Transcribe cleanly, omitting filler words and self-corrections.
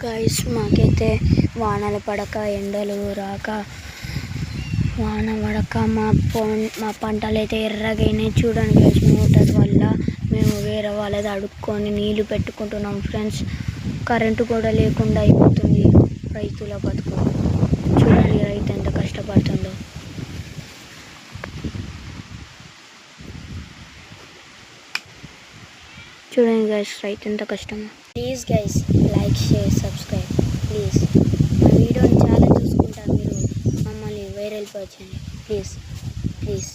Guys మాకైతే వానలు పడక ఎండలు రాక వాన పడక మా పంటలు అయితే ఎర్రగైనాయి. చూడండి గైస్, మోటార్ వల్ల మేము వేరే వాళ్ళది అడుక్కొని నీళ్లు పెట్టుకుంటున్నాం ఫ్రెండ్స్. కరెంటు కూడా లేకుండా అయిపోతుంది రైతుల బతుకు. చూడండి రైతు ఎంత కష్టపడుతుందో. చూడండి గైస్, రైతు ఎంత కష్టమో. Please guys, like, share, subscribe please. మా వీడియోని చాలా చూసుకుంటా మీరు మమ్మల్ని వైరల్ పరచండి ప్లీజ్ ప్లీజ్.